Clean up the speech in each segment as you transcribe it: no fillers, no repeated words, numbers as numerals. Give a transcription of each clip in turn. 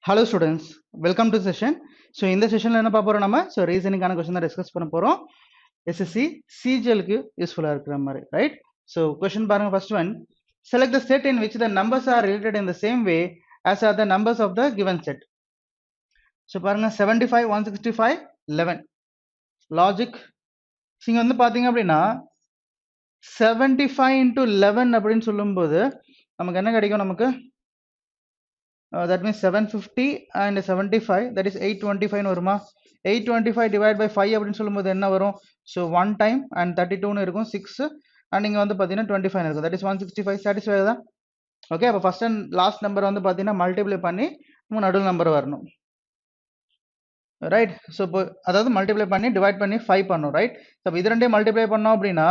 Hello students, welcome to session. So in the session என்ன பார்ப்போம் நம்ம so reasoning ஆன question தான் discuss பண்ண போறோம். SSC CGL க்கு யூஸ்ஃபுல்லா இருக்கிற மாதிரி, right? So question பாருங்க, first one. Select the set in which the numbers are related in the same way as are the numbers of the given set. So பாருங்க 75 165 11. Logic. இங்க வந்து பாத்தீங்க அப்படின்னா 75 into 11 அப்படின்னு சொல்லும்போது நமக்கு என்ன கிடைக்கும்? நமக்கு that means 750 and 75, that is 825 வருமா? 825 divided by 5 அப்படின்னு சொல்லும்போது என்ன வரும்? So 1 time and 32 னு இருக்கும் 6 and இங்க வந்து பாத்தீங்கன்னா 25 இருக்கும், that is 165. satisfy தான். ஓகே, அப்ப ஃபர்ஸ்ட் அண்ட் லாஸ்ட் நம்பர் வந்து பாத்தீங்கன்னா மல்டிப்ளை பண்ணி நடுவில் நம்பர் வரணும், ரைட்? ஸோ இப்போ அதாவது மல்டிப்ளை பண்ணி டிவைட் பண்ணி 5 பண்ணும், ரைட்? ஸோ இது ரெண்டையும் மல்டிப்ளை பண்ணோம் அப்படின்னா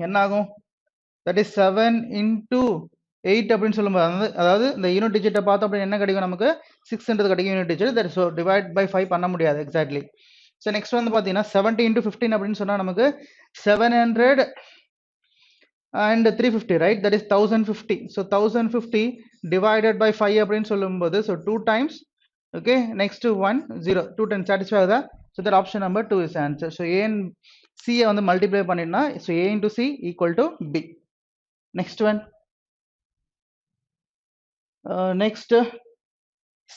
என்ன ஆகும்? that is 7 into 8 அப்படின்னு சொல்லும்போது அதாவது இந்த யூனிட் டிஜிட்டை பார்த்தோம் அப்படின்னா என்ன கிடைக்கும்? நமக்கு 6 கிடைக்கும் unit digit. That so divide by 5 பண்ண முடியாது எக்ஸாக்ட்லி. ஸோ நெக்ஸ்ட் வந்து பார்த்தீங்கன்னா 70 into 15 அப்படின்னு சொன்னால் நமக்கு 700 and 350, right? That is 1050. So 1050 divided by 5 அப்படின்னு சொல்லும்போது so 2 times, okay, next 1 0 2 10 satisfy ஆகுதா? So that option number 2 is answer. So ஏன் சியை வந்து மல்டிப்ளை பண்ணினா so A into C equal to B. Next one. Next,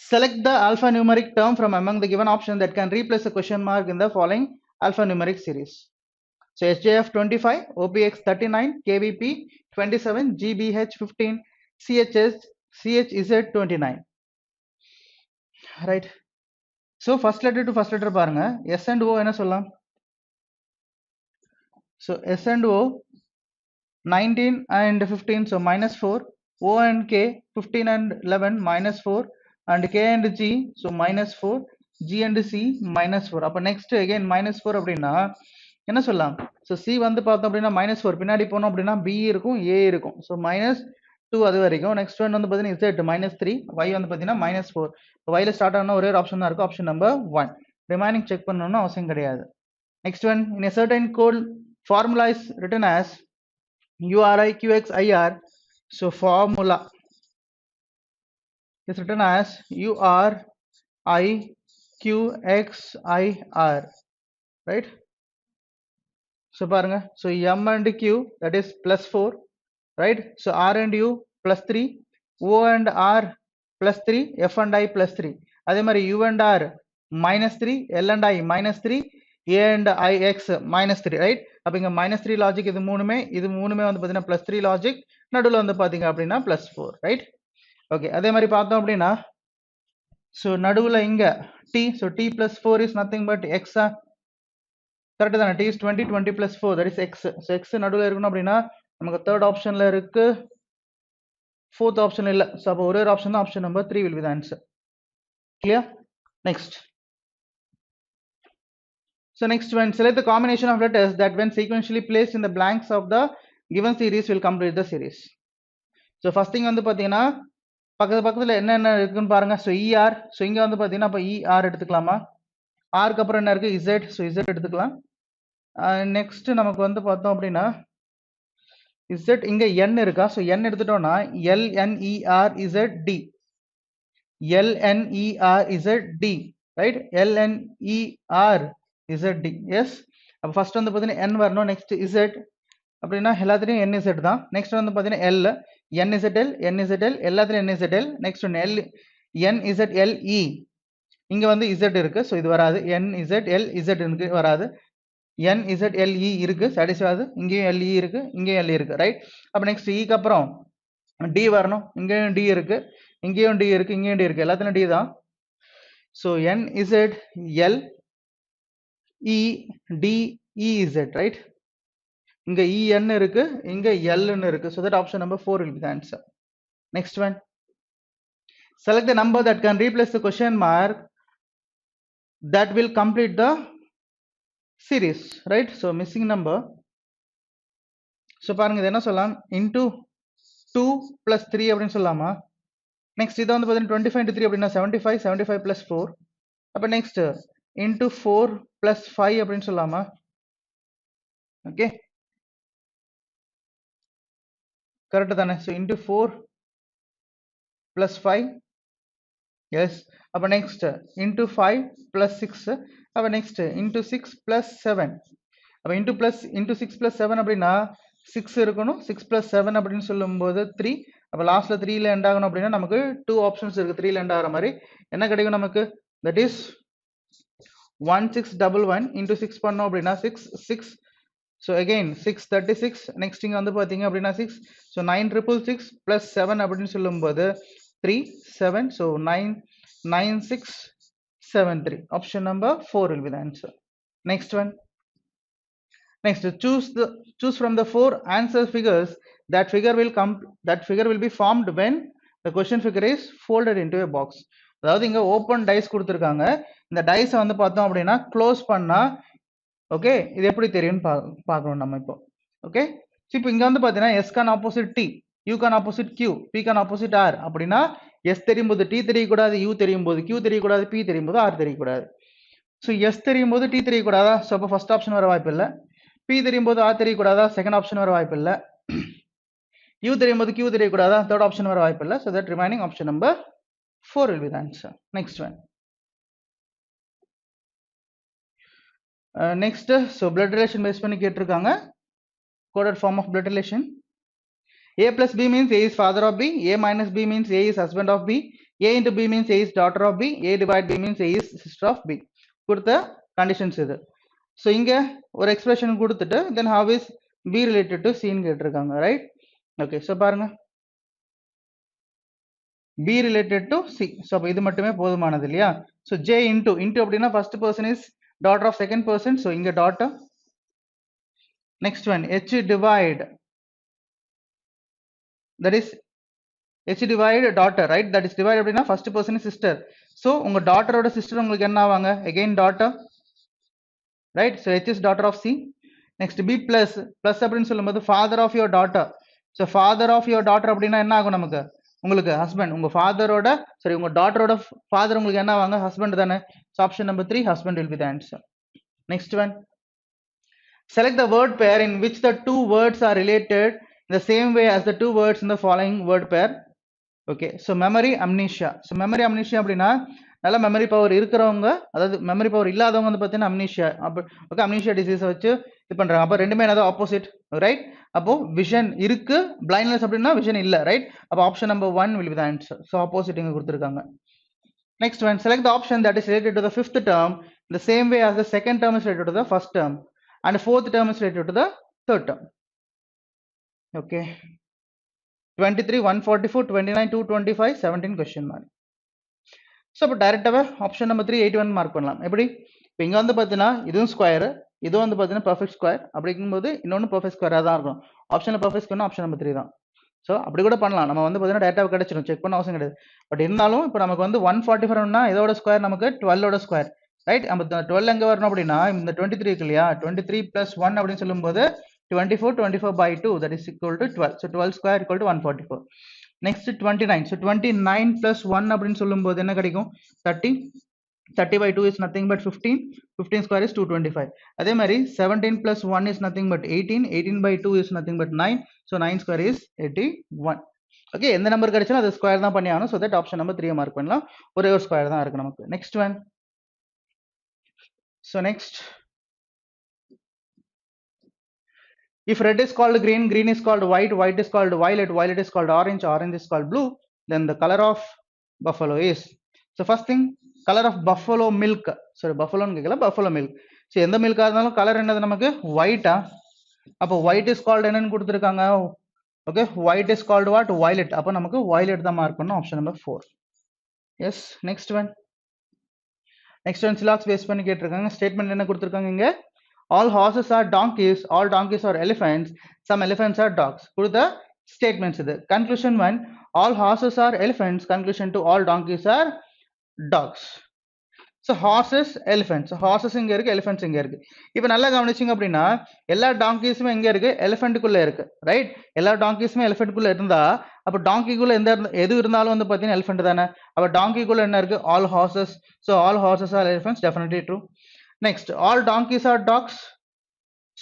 select the alphanumeric term from among the given options that can replace a question mark in the following alphanumeric series. So SJF 25, OPX 39, KVP 27, GBH 15, CHZ 29. Right. So first letter to first letter பாருங்க. S and O என்ன சொல்லலாம்? So S and O 19 and 15, so minus 4. O and K 15 and 11 minus 4, and K and G so minus 4, G and C minus 4. அப்ப next again minus 4 அப்படின்னா என்ன சொல்லலாம்? so C வந்து பார்த்தோம் அப்படின்னா minus 4 பின்னாடி போனோம் அப்படின்னா B இருக்கும், A இருக்கும், so minus 2 அது வரைக்கும். next one வந்து பார்த்தீங்கன்னா Z minus 3, Y வந்து பார்த்தீங்கன்னா minus 4. Y ல ஸ்டார்ட் ஆன ஒரே ஒரு ஆப்ஷன் தான் இருக்கும், ஆப்ஷன் நம்பர் 1. ரிமைனிங் செக் பண்ணணும்னு அவசியம் கிடையாது. next one, in a certain code formula is written as URI QXIR. So formula is written as URIQXIR, right? So பாருங்க, so M and Q that is plus 4, right? So R and U plus 3, O and R plus 3, F and I plus 3. அதே மாதிரி U and R minus 3, L and I minus 3, A and IX minus 3, right? அப்ப இங்க minus 3 logic இது மூணுமே வந்து பாத்தீங்கன்னா plus 3 logic, நடுவில் வந்து பாத்தீங்க அப்படின்னா plus 4, right? ஓகே, அதே மாதிரி பார்த்தோம் அப்படின்னா ஸோ நடுவில் இங்க t, so t plus 4 is nothing but x. Correct தானே? t is 20, 20 plus 4 that is x. so x நடுவில் இருக்கணும் அப்படின்னா நமக்கு தேர்ட் ஆப்ஷன்ல இருக்கு, ஃபோர்த் ஆப்ஷன் இல்ல. ஸோ அப்போ ஒரே ஒரு ஆப்ஷன் தான், option number 3 will be the answer. Clear? Next. So next one, select the combination of letters that when sequentially placed in the blanks of the given series will complete the series. So first thing வந்து பாத்தீங்கன்னா பக்கத்துல என்ன இருக்குன்னு பாருங்க. So ER, so இங்க வந்து பாத்தீங்கன்னா அப்போ ER எடுத்துக்கலாமா? ஆருக்கு அப்புறம் என்ன இருக்கு? Z, ஸோ Z எடுத்துக்கலாம். நெக்ஸ்ட் நமக்கு வந்து பார்த்தோம் அப்படின்னா Z இங்க N இருக்கா? ஸோ N எடுத்துட்டோம்னா LNERZD, LNERZD, right? LNERZD, yes. அப்போ ஃபர்ஸ்ட் வந்து பார்த்தீங்கன்னா N வரணும், நெக்ஸ்ட் Z அப்படின்னா எல்லாத்துலேயும் NZ தான். நெக்ஸ்ட் வந்து பார்த்தீங்கன்னா L, NZL, NZL எல்லாத்துலேயும் NZL. நெக்ஸ்ட் ஒன்று NZLE, இங்க வந்து Z இருக்கு, ஸோ இது வராது. NZLZ வராது. NZLE இருக்கு, சாட்டிஸ்ஃபை ஆகுது. இங்கேயும் LE இருக்கு, இங்கேயும் LE இருக்கு, ரைட்? அப்போ நெக்ஸ்ட் க்கு அப்புறம் D வரணும், இங்கேயும் D இருக்கு, இங்கேயும் D இருக்கு, இங்கேயும் D இருக்கு, எல்லாத்துலையும் D தான். So NZLEDEZ, right? இங்க EN இருக்கு, இங்க L ன்னு இருக்கு. So that option number 4 will be the answer. Next one. Select the number that can replace the question mark that will complete the series, right? So missing number. So பாருங்க, இது என்ன சொல்லலாம்? into 2 plus 3 அப்படின்னு சொல்லலாமா? Next இதை வந்து பார்த்தீங்கன்னா 25 into 3 அப்படின்னா 75, 75 plus 4. அப்போ நெக்ஸ்ட் into 4 plus 5 அப்படின்னு சொல்லலாமா? ஓகே, கரெக்ட் தானே? So into 4 plus 5 yes. அப்ப next into 5 plus 6. அப்ப next into 6 plus 7. அப்ப into 6 plus 7 அப்படின்னா 6 இருக்கணும். 6 plus 7 அப்படின்னு சொல்லும்போது 3. அப்ப லாஸ்ட்ல 3ல எண்ட் ஆகணும் அப்படின்னா நமக்கு 2 ஆப்ஷன்ஸ் இருக்கு 3ல எண்ட் ஆகிற மாதிரி. என்ன கிடைக்கும் நமக்கு? தட் இஸ் 1611 into 6 பண்ணோம் அப்படின்னா 6. So again 636. next இங்க வந்து பாத்தீங்க அப்படின்னா 6. so 9666 plus 7 அப்படின்னு சொல்லும்போது 3 7. so 99673. option number 4 will be the answer. Next one. Next, choose from the four answer figures that figure will be formed when the question figure is folded into a box. அதாவது இங்க open dies கொடுத்திருக்காங்க. இந்த dies வந்து பார்த்தோம் அப்படின்னா close பண்ணா okay இது எப்படி தெரியும் பார்க்கணும் நம்ம இப்போ. ஓகே இப்போ இங்க வந்து பாத்தீங்கன்னா s கான் ஆப்போசிட் t, u கான் ஆப்போசிட் q, p கான் ஆப்போசிட் r. அப்படின்னா s தெரியும் போது t தெரியக்கூடாது, u தெரியும் போது q தெரியக்கூடாது, p தெரியும் போது r தெரியக்கூடாது. ஸோ s தெரியும் போது t தெரியக்கூடாதா? ஸோ அப்போ ஃபர்ஸ்ட் ஆப்ஷன் வர வாய்ப்பு இல்லை. p தெரியும் போது r தெரியக்கூடாதா? செகண்ட் ஆப்ஷன் வர வாய்ப்பு இல்லை. u தெரியும் போது q தெரியக்கூடாதா? தேர்ட் ஆப்ஷன் வர வாய்ப்பு இல்லை. So that remaining option number 4 will be the answer. Next one. Next, so blood relation based பண்ணி கேட்டிருக்காங்க. Coded form of blood relation. A plus B means A is father of B. A minus B means A is husband of B. A into B means A is daughter of B. A divide B means A is sister of B. கொடுத்த conditions இது. So இங்க ஒரு expression கொடுத்துட்டு then how is B related to C ன்னு கேட்டிருக்காங்க, right? Okay, so பாருங்க B related to C. So அப்ப இது மட்டுமே போதுமானது இல்லையா? So J into அப்படின்னா first person is daughter of second person. So இங்க daughter. Next one, H divide. That is H divide daughter, right? That is divide அப்படின்னா first person is sister. So உங்க daughter-ஓட sister உங்களுக்கு என்ன ஆவாங்க? Again daughter, right? So H is daughter of C. Next B plus அப்படின்னு சொல்லும்போது father of your daughter. So father of your daughter அப்படின்னா என்ன ஆகும் நமக்கு? உங்களுக்கு husband. உங்க father-ஓட உங்க daughter-ஓட father உங்களுக்கு என்ன ஆவாங்க? husband தானே. So option number 3, husband will be the answer. Next one. Select the word pair in which the two words are related in the same way as the two words in the following word pair. Okay, so memory amnesia. So memory amnesia அப்படின்னா நல்ல memory power இருக்கிறவங்க, அதாவது memory power இல்லாதவங்க வந்து பார்த்தீங்கன்னா amnesia. அப்போ okay amnesia டிசீஸை வச்சு இது பண்ணுறாங்க. அப்போ ரெண்டுமே என்னது ஆப்போசிட், ரைட்? அப்போ விஷன் இருக்கு, பிளைண்ட்னஸ் அப்படின்னா விஷன் இல்லை, ரைட்? அப்போ option number 1 will be the answer. So opposite இங்கே கொடுத்துருக்காங்க. Next one, select the option that is related to the fifth term in the same way as the second term is related to the first term and the fourth term is related to the third term. Okay. 23, 144, 29, 225, 17 question mark. So இப்போ டைரெக்டாகவே option number 3 81 mark பண்ணலாம். எப்படி? இப்போ இங்கே வந்து பார்த்தீங்கன்னா இதுவும் square, இதுவும் வந்து பார்த்தீங்கன்னா பர்ஃபெக்ட் ஸ்கொயர். அப்படிங்கும்போது இன்னொன்று பர்ஃபெக்ட் ஸ்கொயராக தான் இருக்கும். ஆப்ஷனில் பர்ஃபெக்ட் ஸ்கொயர்னா ஆப்ஷன் நம்பர் 3 தான். ஸோ அப்படி கூட பண்ணலாம். நம்ம வந்து பார்த்தீங்கன்னா டேட்டாவை கிடைச்சிடும், செக் பண்ண அவசியம் கிடையாது. பட் இருந்தாலும் இப்போ நமக்கு வந்து 144னா இதோட ஸ்கொயர் நமக்கு 12ஓட ஸ்கொயர், ரைட்? நம்ம 12 எங்கே வரணும் அப்படின்னா இந்த 23 இருக்கு இல்லையா, 23 + 1 அப்படின்னு சொல்லும்போது 24, 24/2 that is equal to 12. So 12 square equal to 144. Next 29. So 29 + 1 அப்படின்னு சொல்லும்போது என்ன கிடைக்கும்? 30. 30/2 is nothing but 15. 15 square is 225. அதே மாதிரி 17 + 1 is nothing but 18. 18/2 is nothing but 9. So 9 square is 81. Okay, எந்த நம்பர் கிடைச்சாலும் அது ஸ்கொயர் தான் பண்ணி ஆகணும். So that option number 3 mark பண்ணலாம். ஒரே ஒரு ஸ்கொயர் தான் இருக்கு நமக்கு. Next one. So next, if red is called green, green is called white, white is called violet, violet is called orange, orange is called blue, then the color of buffalo is. So first thing, color of buffalo milk. Sorry, buffalo கேக்கல, buffalo milk. So எந்த மில்கா இருந்தாலும் colour என்னது நமக்கு? white. அப்போ white is called என்னன்னு கொடுத்துருக்காங்க? Okay, white is called what? violet. அப்போ நமக்கு violet தான் மார்க் பண்ணணும். Option number 4. Yes, next one. Next one சிலாக்ஸ் பேஸ் பண்ணி கேட்டிருக்காங்க. ஸ்டேட்மெண்ட் என்ன கொடுத்துருக்காங்க இங்க? All horses are donkeys, all donkeys are elephants, some elephants are dogs. கொடுத்த statements இது. Conclusion 1, all horses are elephants. Conclusion 2, all donkeys are dogs. So horses, elephants. Horses இங்க இருக்கு, elephants இங்க இருக்கு. இப்போ நல்லா கவனிச்சிங்க அப்படின்னா எல்லா டாங்கிஸுமே எங்க இருக்கு? எலிஃபென்ட்டுக்குள்ள இருக்கு, ரைட்? எல்லா டாங்கிஸுமே எலிஃபென்ட்டுக்குள்ள இருந்தா அப்போ டாங்கிக்குள்ள எது இருந்தாலும் வந்து பார்த்தீங்கன்னா எலிஃபென்ட் தானே. அப்போ டாங்கிக்குள்ள என்ன இருக்கு? all horses. So all horses are elephants, definitely true. Next, all donkeys are dogs.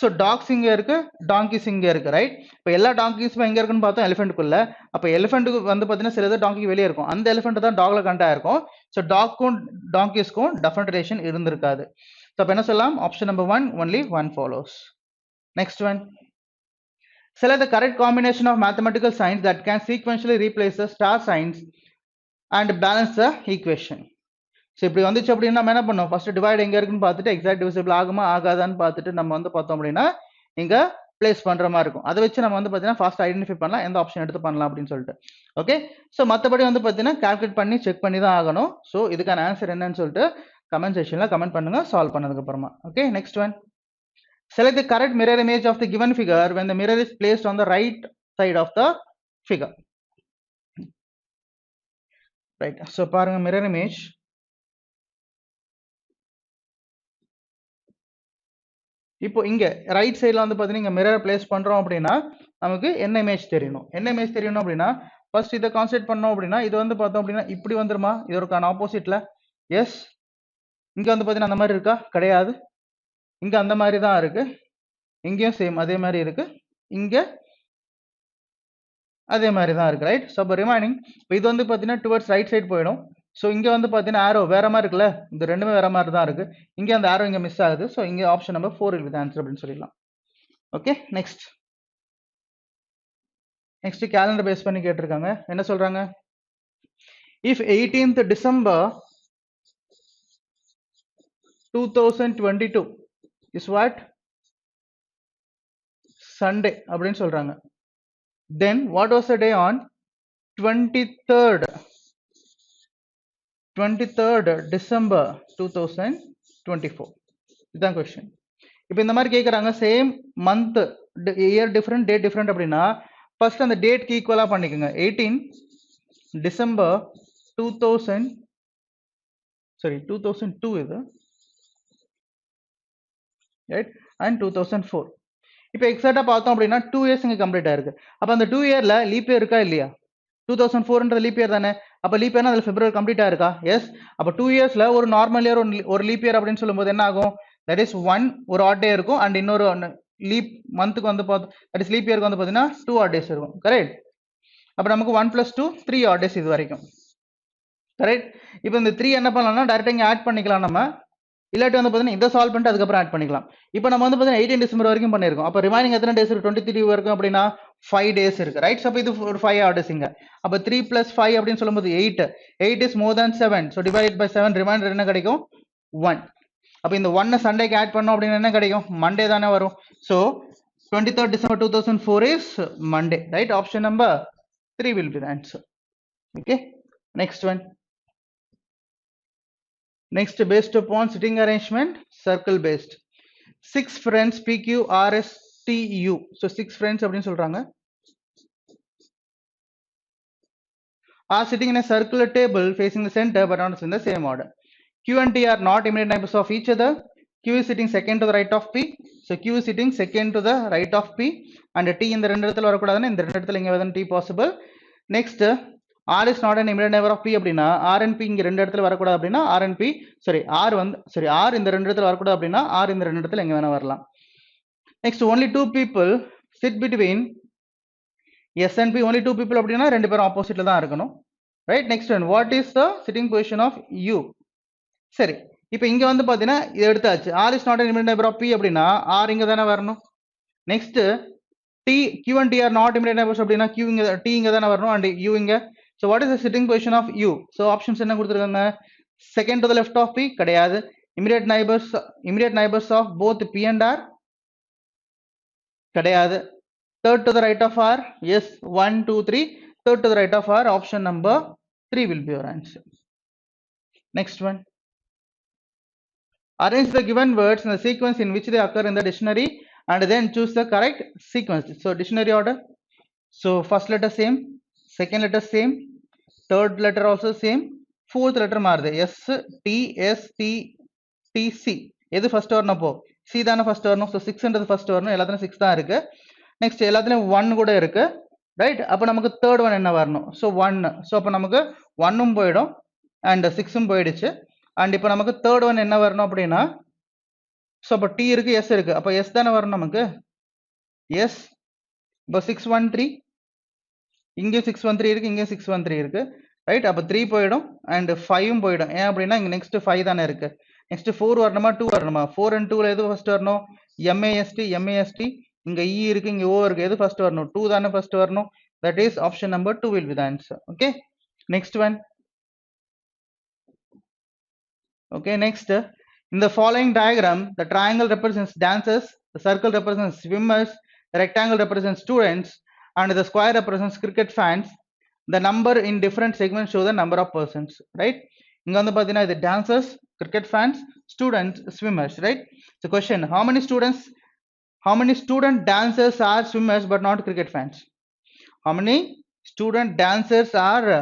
So dogs இங்கே இருக்கு, டாங்கிஸ் இங்கே இருக்கு, ரைட்? இப்போ எல்லா டாங்கிஸும் எங்கே இருக்குன்னு பார்த்தோம், எலிஃபென்ட்டுக்குள்ள. அப்போ எலிஃபென்ட்டுக்கு வந்து பார்த்தீங்கன்னா சிலது டாங்கிக்கு வெளியே இருக்கும், அந்த எலிஃபென்ட் தான் டாக்ல கண்டா இருக்கும். ஸோ டாக்கும் டாங்கிஸ்க்கும் டெஃபினட் ரிலேஷன் இருந்திருக்காது. ஸோ அப்போ என்ன சொல்லலாம், option number 1 only 1 follows. Next one, select the correct combination of mathematical signs that can sequentially replace the star signs and balance the equation. So இப்படி வந்துச்சு அப்படின்னா நம்ம என்ன பண்ணோம், ஃபர்ஸ்ட் டிவைட் எங்க இருக்குன்னு பார்த்துட்டு எக்ஸாக்ட் டிவிசிபிள் ஆகுமா ஆகாதான்னு பார்த்துட்டு நம்ம வந்து பார்த்தோம் அப்படின்னா இங்க பிளேஸ் பண்ற மாதிரி இருக்கும். அதை வச்சு நம்ம வந்து பார்த்தீங்கன்னா ஃபாஸ்ட் ஐடென்டிஃபை பண்ணலாம், எந்த ஆப்ஷன் எடுத்து பண்ணலாம் அப்படின்னு சொல்லிட்டு. ஓகே, ஸோ மற்றபடி வந்து பார்த்தீங்கன்னா கால்குலேட் பண்ணி செக் பண்ணி தான் ஆகணும். ஸோ இதுக்கான ஆன்சர் என்னன்னு சொல்லிட்டு கமெண்ட் செக்ஷன்ல கமெண்ட் பண்ணுங்க சால்வ் பண்ணதுக்கு அப்புறமா. Okay, next one, select the correct mirror image of the given figure when the mirror is placed on the right side of the figure. Right, so பாருங்க mirror image. இப்போ இங்க right சைடுல வந்து பாத்தீங்கன்னா இங்க மிரர் பிளேஸ் பண்றோம் அப்படின்னா நமக்கு என்ன இமேஜ் தெரியணும், என்ன இமேஜ் தெரியணும் அப்படின்னா ஃபர்ஸ்ட் இதை கான்சென்ட்ரேட் பண்ணோம் அப்படின்னா இது வந்து பார்த்தோம் அப்படின்னா இப்படி வந்துருமா, இதற்கான ஆப்போசிட்ல. எஸ், இங்க வந்து பாத்தீங்கன்னா அந்த மாதிரி இருக்கா, கிடையாது. இங்க அந்த மாதிரி தான் இருக்கு, இங்கேயும் சேம் அதே மாதிரி இருக்கு, இங்க அதே மாதிரி தான் இருக்கு, ரைட்? ஸோ அப்போ ரிமைனிங் இப்போ இது வந்து பார்த்தீங்கன்னா டுவர்ட்ஸ் ரைட் சைடு போயிடும். ஸோ இங்கே வந்து பார்த்தீங்கன்னா ஆரோ வேற மாதிரி இருக்குல்ல, இந்த ரெண்டுமே வேற மாதிரி தான் இருக்கு. இங்கே அந்த ஆரோ இங்கே மிஸ் ஆகுது. ஸோ இங்கே ஆப்ஷன் நம்பர் 4 வித் ஆன்சர் அப்படின்னு சொல்லிடலாம். ஓகே, நெக்ஸ்ட் கேலண்டர் பேஸ் பண்ணி கேட்டிருக்காங்க. என்ன சொல்றாங்க, if 18th December 2022 is what, Sunday அப்படின்னு சொல்றாங்க. Then what was the day on 23rd December 2024? இதுதான் கொஸ்டின். இப்போ இந்த மாதிரி கேட்குறாங்க, same month year different date different அப்படின்னா ஃபர்ஸ்ட் அந்த டேட்க்கு ஈக்குவலாக பண்ணிக்கோங்க. 18 December 2002 இது, ரைட், அண்ட் 2004. இப்போ எக்ஸாக்டாக பார்த்தோம் அப்படின்னா 2 இயர்ஸ் இங்கே கம்ப்ளீட் ஆயிருக்கு. அப்போ அந்த 2 இயர்ல லீப் இயர் இருக்கா இல்லையா? 2004 லீப் இயர் தானே. அப்போ லீப் இயர்னா அதில் பிப்ரவரி கம்ப்ளீட் ஆயிருக்கா? எஸ். அப்போ 2 இயர்ஸ்ல ஒரு நார்மல் இயர் ஒரு லீப் இயர் அப்படின்னு சொல்லும்போது என்ன ஆகும், தட் இஸ் 1 ஒரு ஆட் டே இருக்கும், அண்ட் இன்னொரு லீப் மந்த்துக்கு வந்து பார்த்தோம், தட் இஸ் லீப் இயருக்கு வந்து பார்த்தீங்கன்னா 2 ஆட் டேஸ் இருக்கும், கரெக்ட்? அப்போ நமக்கு 1 + 2 3 ஆட் டேஸ் இது வரைக்கும், கரெக்ட்? இப்போ இந்த 3 என்ன பண்ணலாம்னா டைரக்டா இங்கே ஆட் பண்ணிக்கலாம் நம்ம, இல்லாட்டி வந்து பார்த்தீங்கன்னா இதை சால்வ் பண்ணிட்டு அதுக்கப்புறம் ஆட் பண்ணிக்கலாம். இப்போ நம்ம வந்து பார்த்தீங்கன்னா 18 December வரைக்கும் பண்ணியிருக்கோம். அப்போ ரிமைனிங் எத்தனை டேஸ் இருக்கு, 23 வரைக்கும் அப்படின்னா 5 டேஸ் இருக்கு, ரைட்? ஸோ அப்போ இது ஒரு 5 ஆட் டேஸ் இங்க. அப்போ 3 + 5 அப்படின்னு சொல்லும்போது 8 is more than 7. So divided by 7, remainder என்ன கிடைக்கும், 1. அப்போ இந்த 1 சண்டேக்கு ஆட் பண்ணோம் அப்படின்னா என்ன கிடைக்கும், மண்டே தானே வரும். So 23rd December 2004 is Monday, right? Option number 3 will be the answer. Okay, next one. Next, based upon sitting arrangement, circle based. 6 friends PQRSTU. So 6 friends அப்படின்னு சொல்றாங்க are sitting in a circular table facing the center but not in the same order. Q and T are not immediate neighbors of each other. Q is sitting second to the right of P. So Q is sitting second to the right of P. And T இந்த ரெண்டு இடத்துல வரக்கூடாதுன்னா இந்த ரெண்டு இடத்துல இங்க வந்து T possible. Next, R is not an immediate neighbor of P அப்படின்னா R and P இங்க ரெண்டு இடத்துல வரக்கூடாது அப்படின்னா R and P R இந்த ரெண்டு இடத்துல வரக்கூடாது அப்படின்னா R இந்த ரெண்டு இடத்துல எங்க வேணா வரலாம். Next, only 2 people sit between S and P. Only 2 people அப்படின்னா ரெண்டு பேரும் ஆப்போசிட்ல தான் இருக்கணும், right? Next one, what is the sitting position of U? சரி, இப்போ இங்க வந்து பாத்தீங்கன்னா இது எடுத்தாச்சு. R is not an immediate neighbor of P அப்படின்னா R இங்க தானே வரணும். Next Q and T are not immediate neighbors அப்படின்னா T இங்க தானே வரணும் and U இங்க. So what is the sitting position of U? So options என்ன கொடுத்திருக்காங்க, second to the left of P கிடையாது, immediate neighbors of both P and R கிடையாது, third to the right of R, yes, 1 2 3, third to the right of R, option number 3 will be your answer. Next one, arrange the given words in the sequence in which they occur in the dictionary and then choose the correct sequence. So dictionary order, so first letter same, second letter same, third letter also same, fourth letter மாறுது, S T S T T C. எது first வரணும், அப்போ C தானே first வரணும். So 6ன்றது first வரணும், எல்லாத்துலையும் 6 தான் இருக்கு. நெக்ஸ்ட் எல்லாத்துலையும் 1 கூட இருக்கு, ரைட்? அப்போ நமக்கு தேர்ட் ஒன் என்ன வரணும், ஸோ 1. ஸோ அப்போ நமக்கு 1ம் போயிடும் அண்ட் 6ம் போயிடுச்சு. அண்ட் இப்போ நமக்கு தேர்ட் ஒன் என்ன வரணும் அப்படின்னா ஸோ அப்போ t இருக்கு s இருக்கு, அப்போ s தானே வரும் நமக்கு. s இப்போ 613 இங்கே 613 இருக்கு, இங்கே 613 இருக்கு, ரைட். அப்போ 3 போயிடும் அண்ட் 5 போயிடும். ஏன் அப்படின்னா இங்கே நெக்ஸ்ட் 5 தானே இருக்கு. நெக்ஸ்ட் 4 வரணுமா 2 வரணுமா? 4 and 2ல எது ஃபர்ஸ்ட் வரணும்? MAST. இங்க E இருக்கு, இங்க O இருக்கு, எது ஃபர்ஸ்ட் வரணும்? 2 தானே ஃபர்ஸ்ட் வரணும். That is option number 2 will be the answer. Okay. Next one. Okay, next. In the following diagram, the triangle represents dancers, the circle represents swimmers, the rectangle represents students, and the square represents cricket fans. The number in different segments show the number of persons, right? இங்க வந்து பாத்தீங்கன்னா இது dancers, cricket fans, students, swimmers, right? So question, how many student dancers are swimmers but not cricket fans? How many student dancers are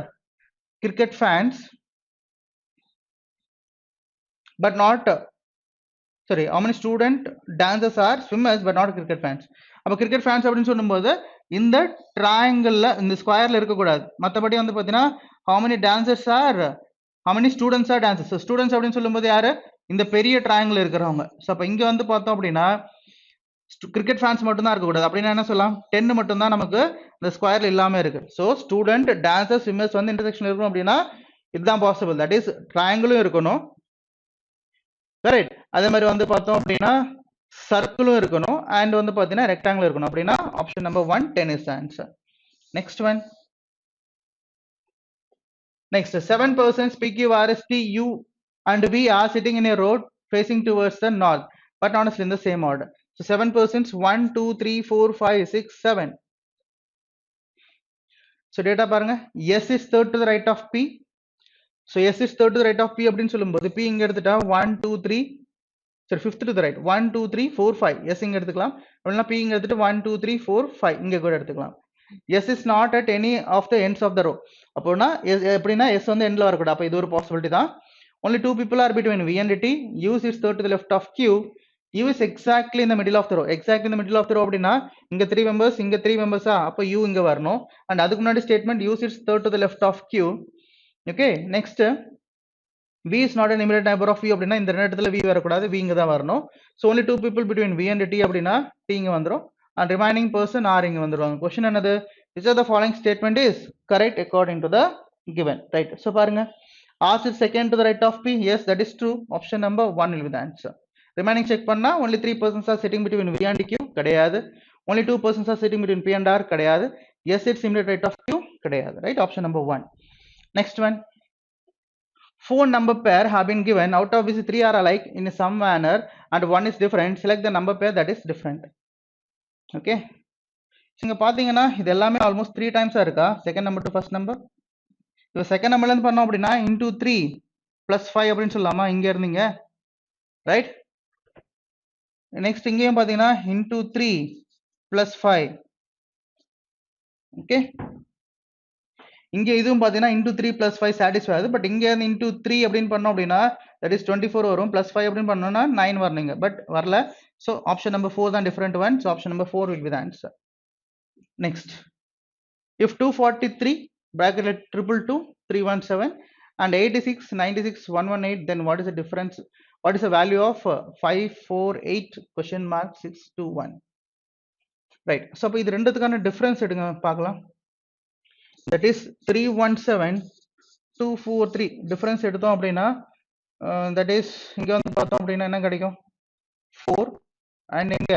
cricket fans but not, sorry, how many student dancers are swimmers but not cricket fans? அப்ப cricket fans அப்படின்னு சொல்லும்போது இந்த triangle-ல இந்த ஸ்கொயர்ல இருக்க கூடாது. மத்தபடி வந்து பாத்தீங்கன்னா how many dancers are, how many students are dancers? So students அப்படின்னு சொல்லும்போது யாரு? இந்த பெரிய triangle இருக்கிறவங்க. ஸோ அப்ப இங்க வந்து பார்த்தோம் அப்படின்னா கிரிக்கெட் ஃபேன்ஸ் மட்டும் தான் இருக்க கூடாது. அப்படின்னா என்ன சொல்லலாம்? 10 மட்டும் தான் நமக்கு இந்த ஸ்கொயர்ல இல்லாம இருக்கு. ஸோ ஸ்டூடெண்ட், டான்சர், ஸ்விம்மர்ஸ் வந்து இன்டர்செக்ஷன் இருக்கணும் அப்படின்னா இதுதான் பாசிபிள். தட் இஸ் ட்ரையாங்கிளும் இருக்கணும், கரெக்ட். அதே மாதிரி வந்து பார்த்தோம் அப்படின்னா சர்க்கிளும் இருக்கணும் அண்ட் வந்து பார்த்தீங்கன்னா ரெக்டாங்கிள் இருக்கணும். அப்படின்னா option number 1 10 is answer. Next one. Next, 7 persons PQ, RST, U and V are sitting in a road facing towards the north, but not in the same order. So 7 persons, 1, 2, 3, 4, 5, 6, 7. So data பாருங்க, S is third to the right of P. So S is third to the right of P அப்படின்னு சொல்லும்போது P இங்க எடுத்துட்டா 1, 2, 3, sorry, fifth to the right, 1, 2, 3, 4, 5. S இங்க எடுத்துக்கலாம். அப்படின்னா P இங்க எடுத்துட்டு 1, 2, 3, 4, 5 இங்க கூட எடுத்துக்கலாம். S is not at any of the ends of the row. அப்போனா எப்படின்னா S வந்து எண்ட்ல வரக்கூடாது. அப்போ இது ஒரு பாசிபிலிட்டி தான். Only 2 people are between V and T. U is third to the left of Q. U is exactly in the middle of the row. Exactly in the middle of the row அப்படின்னா இங்க 3 members, இங்க 3 members. அப்போ U இங்க வரணும். And அதுக்கு முன்னாடி statement U is third to the left of Q. Okay, next. V is not an immediate neighbor of V அப்படின்னா இந்த இடத்துல V வரக்கூடாது, V இங்க தான் வரணும். So only 2 people between V and T அப்படின்னா T இங்க வந்துரும். And remaining person R இங்க வந்துருவாங்க. Question என்னது? Which of the following statement is correct according to the given, right? So பாருங்க, R is second to the right of P. Yes, that is true. Option number 1 will be the answer. Remaining check பண்ணா only 3 persons are sitting between V and Q, கிடையாது. Only 2 persons are sitting between P and R, கிடையாது. Yes, it's immediate right of Q, கிடையாது, right? Option number 1. Next one. 4 number pair have been given, out of which 3 are alike in some manner and 1 is different. Select the number pair that is different. Okay, இங்க பாத்தீங்கன்னா இது எல்லாமே almost 3 டைம்ஸா இருக்கா, second number to first number. இப்போ second நம்பர்ல இருந்து பண்ணோம் அப்படின்னா இன்டூ 3 பிளஸ் 5 அப்படின்னு சொல்லலாமா இங்க இருந்தீங்க, ரைட். நெக்ஸ்ட் இங்கேயும் பாத்தீங்கன்னா இன்டூ 3 பிளஸ் 5. ஓகே, இங்க இதுவும் பாத்தீங்கன்னா இன்டூ 3 பிளஸ் 5 சாட்டிஸ்ஃபை ஆகுது. பட் இங்க இருந்து இன்டூ 3 அப்படின்னு பண்ணோம் அப்படின்னா தட் இஸ் 24 வரும், பிளஸ் 5 அப்படின்னு பண்ணோம்னா 9 வரணுங்க, பட் வரல. ஸோ ஆப்ஷன் நம்பர் 4 தான் different one. So option number 4 will be the answer. Next, if 243 bracket 222 317 and 86 96 118, then what is the difference? What is the value of 548 question mark 621? Right. So அப்போ இது ரெண்டுத்துக்கான difference எடுங்க பார்க்கலாம். That is 317 243 difference எடுத்தோம் அப்படின்னா that is இங்க வந்து பார்த்தோம் அப்படின்னா என்ன கிடைக்கும்? 4 and இங்க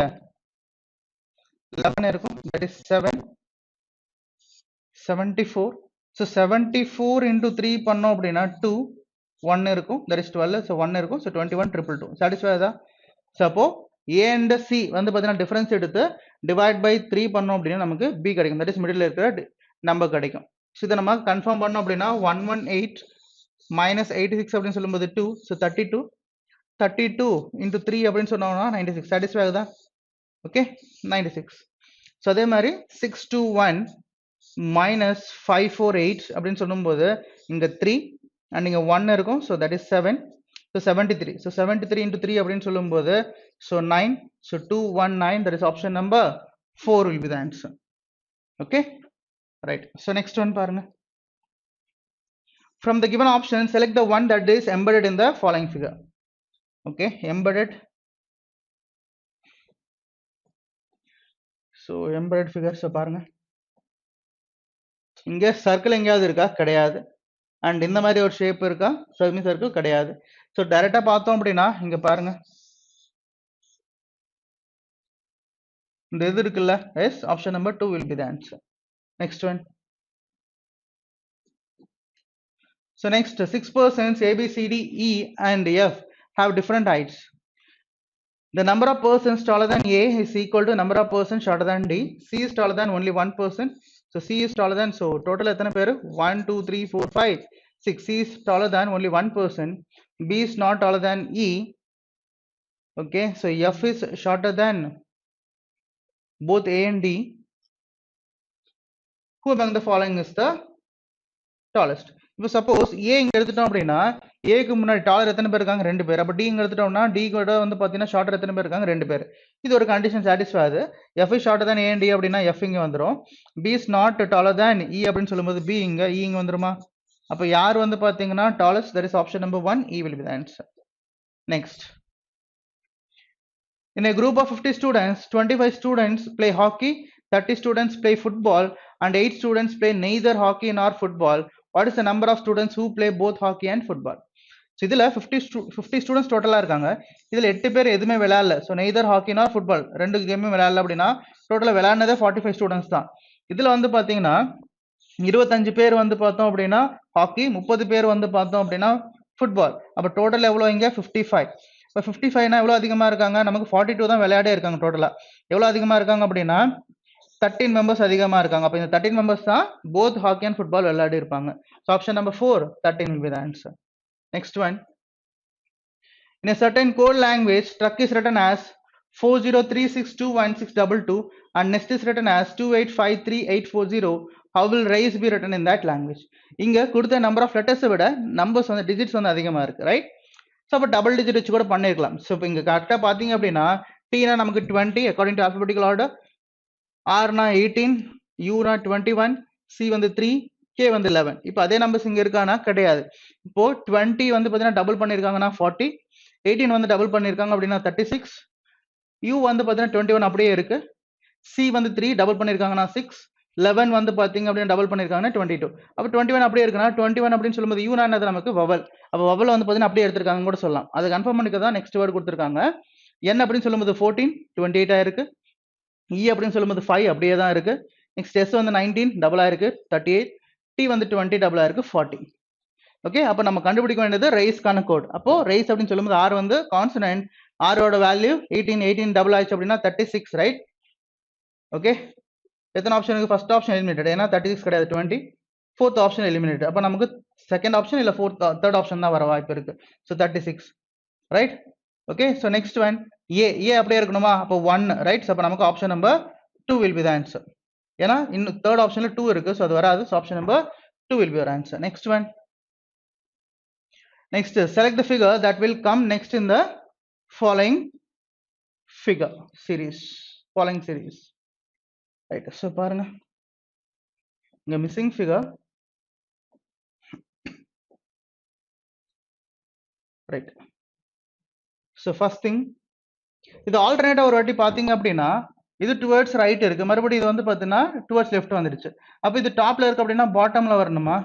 11 இருக்கும், that is 7 74. So 74 into 3 பண்ணோம் அப்படின்னா 2 1 இருக்கும், that is 12. So 1 இருக்கும், so 21 222 satisfy ஆகுதா? So அப்போ A and C வந்து பார்த்தீங்கன்னா டிஃபரன்ஸ் எடுத்து டிவைட் பை 3 பண்ணோம் அப்படின்னா நமக்கு B கிடைக்கும், that is மிடில் இருக்கிற நம்பர் கிடைக்கும். ஸோ இதை நம்ம கன்ஃபார்ம் பண்ணோம் அப்படின்னா 118 minus 86 அப்படின்னு சொல்லும்போது 2, so 32 into 3 அப்படின்னு சொன்னோம்னா 96 satisfy ஆகுதா? ஓகே, 96. ஸோ அதே மாதிரி 621 minus 548 அப்படின்னு சொல்லும்போது இங்க 3 and இங்க 1 இருக்கும், so that is 7, so 73. So 73 into 3 அப்படின்னு சொல்லும்போது so 9, so 219, that is option number 4 will be the answer. Okay, right. So next one பாருங்க. From the given option, select the one that is embedded in the following figure. Okay, embedded so எம்பராய்டு ஃபிகர்ஸை பாருங்க. இங்கே circle எங்கேயாவது இருக்கா? கிடையாது. And இந்த மாதிரி ஒரு ஷேப் இருக்கா? செமி சர்க்கிள் கிடையாது. ஸோ டைரக்டா பார்த்தோம் அப்படின்னா இங்க பாருங்க, இந்த இது இருக்குல்ல, yes, option number 2 will be the answer. Next one. So next, 6 persons A, B, C, D, E and F have different heights. The number of persons taller than A is equal to number of persons shorter than D. C is taller than only one person. So C is taller than, so total எத்தனை பேர்? 1, 2, 3, 4, 5, 6. C is taller than only one person. B is not taller than E. Okay, so F is shorter than both A and D. Who among the following is the tallest? இப்போ suppose ஏ இங்க எடுத்துட்டோம் அப்படின்னா ஏக்கு முன்னாடி dollar எத்தனை பேர் இருக்காங்க? 2 பேர். அப்ப டி இங்க எடுத்துட்டோம்னா டி கூட வந்து பாத்தீங்கன்னா ஷார்ட்டர் எத்தனை பேர் இருக்காங்க? 2 பேர். இது ஒரு கண்டிஷன் சாட்டிஸ்ஃபை ஆகுது. F is shorter than A and D அப்படின்னா எஃப் இங்க வந்துரும். B is not taller than E அப்படின்னு சொல்லும்போது பி இங்க, இ இங்க வந்துருமா? அப்ப யார் வந்து பாத்தீங்கன்னா tallest? That is option number 1, E will be the answer. Next. In a group of 50 students, 25 students play hockey, 30 students play football, and 8 students play neither hockey nor football. What is the number of students who play both hockey and football? So இதுல 50 students டோட்டலா இருக்காங்க. இதுல 8 பேர் எதுவுமே விளையாடல. So neither hockey நார் football ரெண்டு கேமும் விளையாடல அப்படின்னா டோட்டலா விளையாடினதே 45 ஸ்டூடெண்ட்ஸ் தான். இதுல வந்து பாத்தீங்கன்னா 25 பேர் வந்து பார்த்தோம் அப்படின்னா ஹாக்கி, 30 பேர் வந்து பார்த்தோம் அப்படின்னா ஃபுட்பால். அப்ப டோட்டல் எவ்வளவு இங்க? 55. இப்போ 55னா எவ்வளவு அதிகமா இருக்காங்க? நமக்கு 42 தான் விளையாடே இருக்காங்க. டோட்டலா எவ்வளவு அதிகமா இருக்காங்க அப்படின்னா 13 மெம்பர்ஸ் அதிகமா இருக்காங்க. அப்ப இந்த 13 மெம்பர்ஸ் தான் போத் ஹாக்கி அண்ட் ஃபுட்பால் விளையாடி இருப்பாங்க. So option number 4, 13 will be the answer. Next one. In a certain code language, truck is written as 40362162 and next is written as 285380. How will raise be written in that language? இங்க கொடுத்த number of லெட்டர்ஸை விட numbers வந்து digits வந்து அதிகமா இருக்கு, right? So அப்போ double digit வச்சு கூட பண்ணிருக்கலாம். ஸோ இப்போ இங்க கரெக்டாக பார்த்தீங்க அப்படின்னா டீனா நமக்கு 20 அக்கார்டிங் டு ஆல்பபெட்டிக்கல் ஆர்டர், ஆர்னா 18, யூனா 21, சி வந்து 3, கே வந்து 11. இப்போ அதே நம்பர்ஸ் இங்க இருக்கானா? கிடையாது. இப்போ 20 வந்து பார்த்தீங்கன்னா டபுள் பண்ணிருக்காங்கன்னா 40, 18 வந்து டபுள் பண்ணிருக்காங்க அப்படின்னா 36, யூ வந்து பார்த்தீங்கன்னா 21 அப்படியே இருக்கு, சி வந்து 3 டபுள் பண்ணிருக்காங்கன்னா 6, 11 வந்து பாத்தீங்க அப்படின்னா டபுள் பண்ணிருக்காங்கன்னா 22. அப்ப 21 அப்படியே இருக்குன்னா 21 அப்படின்னு சொல்லும்போது யூனா என்னது? நமக்கு வவல். அப்ப வவல் வந்து பாத்தீங்கன்னா அப்படியே எடுத்திருக்காங்க கூட சொல்லலாம். அது கன்ஃபார்ம் பண்ணிக்க தான் நெக்ஸ்ட் வேர்ட் கொடுத்திருக்காங்க. என் அப்படின்னு சொல்லும்போது 14, 28 ஆயிருக்கு. இ அப்படின்னு சொல்லும்போது 5 அப்படியே தான் இருக்கு. நெக்ஸ்ட் எஸ் வந்து 19 டபுளா இருக்கு 38, டி வந்து 20 டபுளா இருக்கு 40. ஓகே, அப்ப நம்ம கண்டுபிடிக்க வேண்டியது ரைஸ்க்கான கோட். அப்போ ரைஸ் அப்படின்னு சொல்லும்போது ஆர் வந்து கான்சனன்ட், ஆரோட வேல்யூ 18 டபுள் ஆயிடுச்சு அப்படின்னா 36, ரைட்? ஓகே, எத்தனை ஆப்ஷன் இருக்கு? ஃபர்ஸ்ட் ஆப்ஷன் எலிமினேட்டட், ஏன்னா 36 கிடையாது 20. Fourth option eliminated. அப்ப நமக்கு செகண்ட் ஆப்ஷன் இல்ல தேர்ட் ஆப்ஷன் தான் வர வாய்ப்பு இருக்கு. So 36, right? Okay, so next one A. A அப்படியே இருக்கணுமா? அப்போ 1, ரைட்? அப்ப நமக்கு option number 2 will be the answer. ஏன்னா இன்னும் தேர்ட் ஆப்ஷன்ல 2 இருக்கு, ஸோ அது வராது. So option number 2 will be your answer. Next one. Next, select the figure that will come next in the following figure series. Following series. Right. So பாருங்க, இங்க missing figure. Right. So first thing, இது ஆல்டர்னேட்டா ஒரு வாட்டி பாத்தீங்க அப்படின்னா இது towards right இருக்கு, மறுபடியும் இது வந்து பாத்தீங்கன்னா டுவர்ட்ஸ் லெஃப்ட் வந்துடுச்சு. அப்ப இது டாப்ல இருக்கு அப்படின்னா பாட்டம்ல வரணுமா?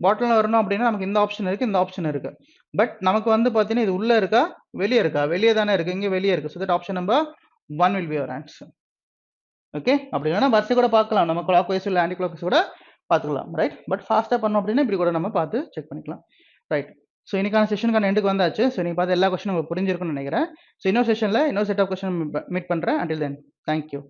பாட்டம்ல வரணும் அப்படின்னா நமக்கு இந்த ஆப்ஷன் இருக்கு, இந்த ஆப்ஷன் இருக்கு. பட் நமக்கு வந்து பாத்தீங்கன்னா இது உள்ள இருக்கா வெளியே இருக்கா? வெளியே தானே இருக்கு, இங்க வெளியே இருக்கு. So that option number 1 will be your answer. Okay, அப்படி வேணா வரிசை கூட பார்க்கலாம், நம்ம கிளாக் வைஸ் இல்லை ஆன்டி கிளாக் வைஸ் கூட பார்த்துக்கலாம், ரைட்? பட் ஃபாஸ்ட்டாக பண்ணோம் அப்படின்னா இப்படி கூட நம்ம பார்த்து செக் பண்ணிக்கலாம், ரைட்? ஸோ இன்னைக்கான செஷனுக்கான எண்டுக்கு வந்தாச்சு. ஸோ நீங்கள் பார்த்து எல்லா கொஸ்டினும் உங்களுக்கு புரிஞ்சிருக்கும்னு நினைக்கிறேன். ஸோ இன்னொரு செஷனில் இன்னொரு செட் ஆஃப் கொஸ்டின் மீட் பண்ணுறேன். Until then, thank you.